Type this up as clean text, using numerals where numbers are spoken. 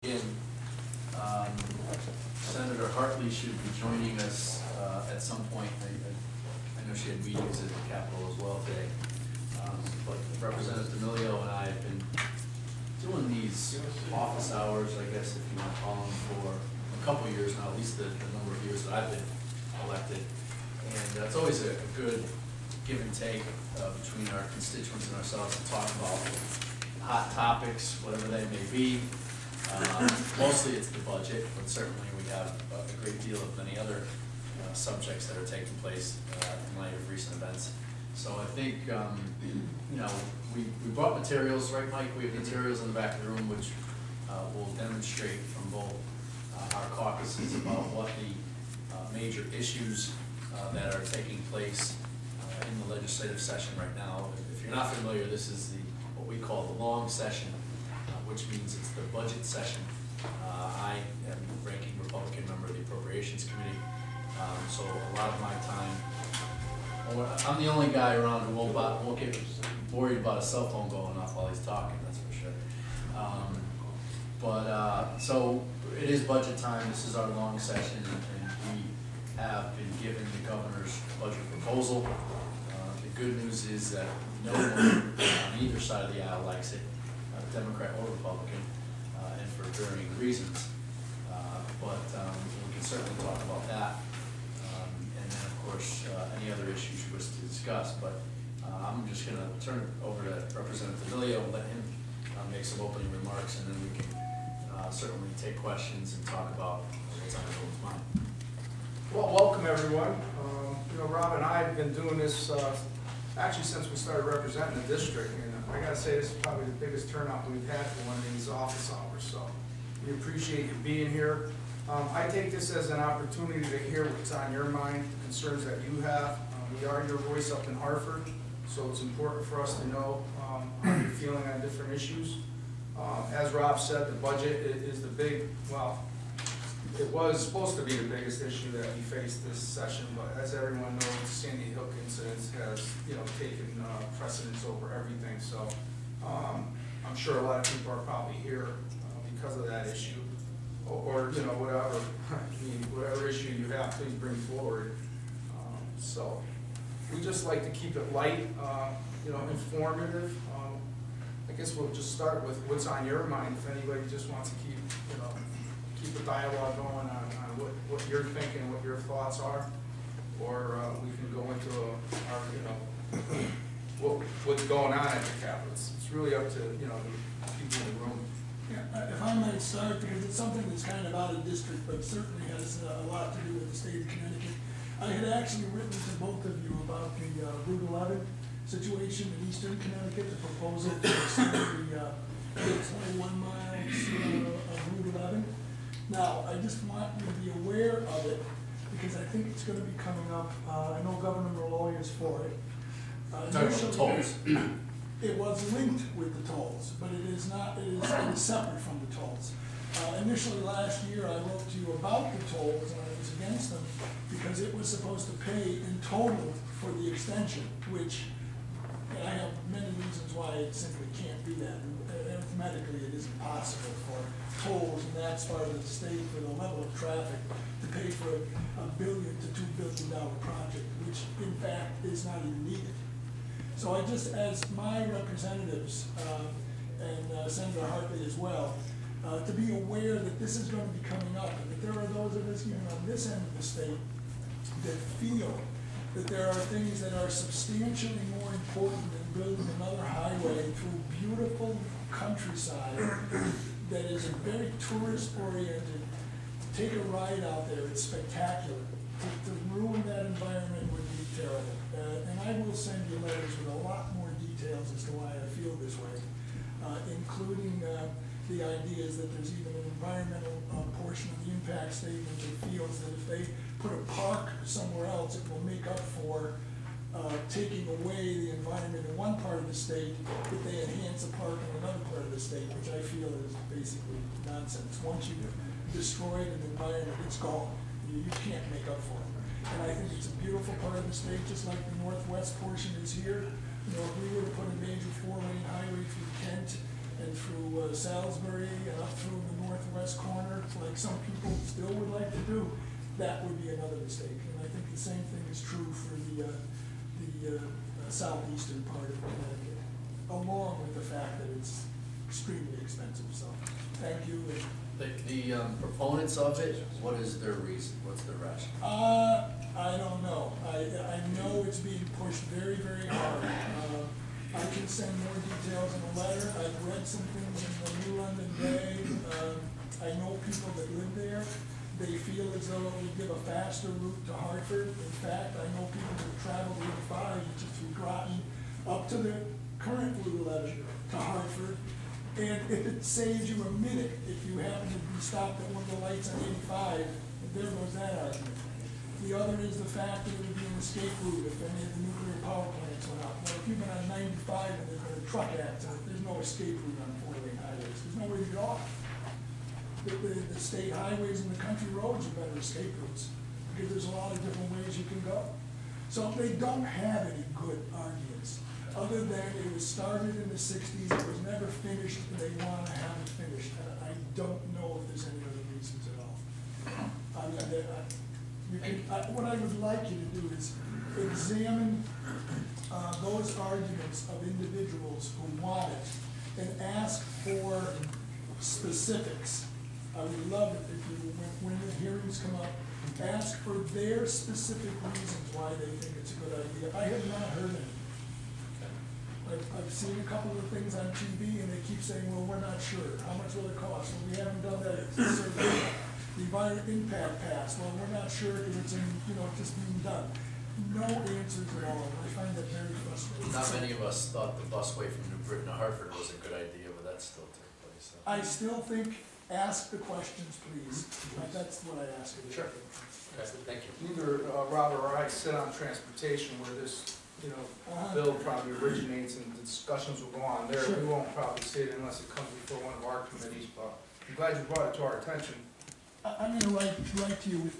Again, Senator Hartley should be joining us at some point. I know she had meetings at the Capitol as well today. But Representative D'Amelio and I have been doing these office hours, I guess, if you want to call them, for a couple of years now, at least the number of years that I've been elected. And it's always a good give and take between our constituents and ourselves to talk about hot topics, whatever they may be. Mostly it's the budget, but certainly we have a great deal of many other subjects that are taking place in light of recent events. So I think, you know, we brought materials, right, Mike? We have materials in the back of the room which will demonstrate from both our caucuses about what the major issues that are taking place in the legislative session right now. If you're not familiar, this is what we call the long session, which means it's the budget session. I am the ranking Republican member of the Appropriations Committee, so a lot of my time, I'm the only guy around who won't get worried about a cell phone going off while he's talking, that's for sure. So it is budget time. This is our long session, and we have been given the governor's budget proposal. The good news is that no one on either side of the aisle likes it, Democrat or Republican, and for varying reasons. But we can certainly talk about that. And then, of course, any other issues you wish to discuss. But I'm just going to turn it over to Representative D'Amelio and let him make some opening remarks, and then we can certainly take questions and talk about what's on everyone's mind. Well, welcome everyone. You know, Rob and I have been doing this actually since we started representing the district, and I got to say this is probably the biggest turnout we've had for one of these office hours. So we appreciate you being here. I take this as an opportunity to hear what's on your mind, the concerns that you have. We are your voice up in Hartford, so it's important for us to know how you're feeling on different issues. As Rob said, the budget is the big, well, it was supposed to be the biggest issue that we faced this session, but as everyone knows, the Sandy Hook incident has, you know, taken precedence over everything. So I'm sure a lot of people are probably here because of that issue. Or you know, whatever, I mean, whatever issue you have, please bring forward. So we just like to keep it light, you know, informative. I guess we'll just start with what's on your mind. If anybody just wants to keep, you know, keep the dialogue going on what you're thinking, what your thoughts are, or we can go into our, you know, what's going on at the Capitol. It's really up to, you know, the people in the room. Yeah, if I might start, because it's something that's kind of out of district, but certainly has a lot to do with the state of Connecticut. I had actually written to both of you about the Route 11 situation in eastern Connecticut, the proposal to extend the 21 miles of Route 11. Now, I just want you to be aware of it, because I think it's going to be coming up. I know Governor Malloy is for it. Tolls. It was linked with the tolls, but it is not. It is separate from the tolls. Initially last year, I wrote to you about the tolls, and I was against them because it was supposed to pay in total for the extension, which, and I have many reasons why it simply can't be that. Arithmetically, it is impossible for tolls in that part of the state for the level of traffic to pay for a $1 billion to $2 billion project, which in fact is not even needed. So I just, as my representatives, and Senator Hartley as well, to be aware that this is going to be coming up, and that there are those of us, you know, on this end of the state that feel that there are things that are substantially more important than building another highway through beautiful countryside that is very tourist-oriented. Take a ride out there, it's spectacular. To ruin that environment would be terrible. And I will send you letters with a lot more details as to why I feel this way, including the ideas that there's even an environmental portion of the impact statement that feels that if they put a park somewhere else, it will make up for taking away the environment in one part of the state if they enhance a park in another part of the state, which I feel is basically nonsense. Once you've destroyed an environment, it's gone. You can't make up for it. And I think it's a beautiful part of the state, just like the northwest portion is here. You know, if we were to put a major 4-lane highway through Kent and through Salisbury and up through the northwest northwest corner, like some people still would like to do, that would be another mistake. And I think the same thing is true for the southeastern part of Connecticut, along with the fact that it's extremely expensive, so, thank you. The proponents of it, what is their reason, what's their rationale? I don't know. I know it's being pushed very, very hard. I can send more details in a letter. I've read some things in the New London Day. I know people that live there. They feel as though it would give a faster route to Hartford. In fact, I know people that travel the 85, which is through Groton, up to the current Route 11 to Hartford. And if it saves you a minute, if you happen to be stopped at one of the lights on 85, there goes that argument. The other is the fact that it would be an escape route if any of the nuclear power plants went out. Well, if you've been on 95 and there's been a truck accident, there's no escape route on 4-lane highways. There's no way to get off. The state highways and the country roads are better escape routes because there's a lot of different ways you can go. So they don't have any good arguments, other than it was started in the 60s, it was never finished, and they want to have it finished. And I don't know if there's any other reasons at all. What I would like you to do is examine those arguments of individuals who want it and ask for specifics. I would love it if you, when the hearings come up, ask for their specific reasons why they think it's a good idea. I have not heard any. I've seen a couple of things on TV and they keep saying, well, we're not sure. How much will it cost? Well, we haven't done that survey. The environmental impact pass, well, we're not sure if it's just being done. No answers at all. I find that very frustrating. Not many of us thought the busway from New Britain to Hartford was a good idea, but that still took place. So. I still think, ask the questions, please. That's what I ask of you. Sure. Okay, thank you. Neither Robert or I sit on transportation where this, bill probably originates and the discussions will go on there. Sure. We won't probably see it unless it comes before one of our committees, but I'm glad you brought it to our attention. I'm going to write to you with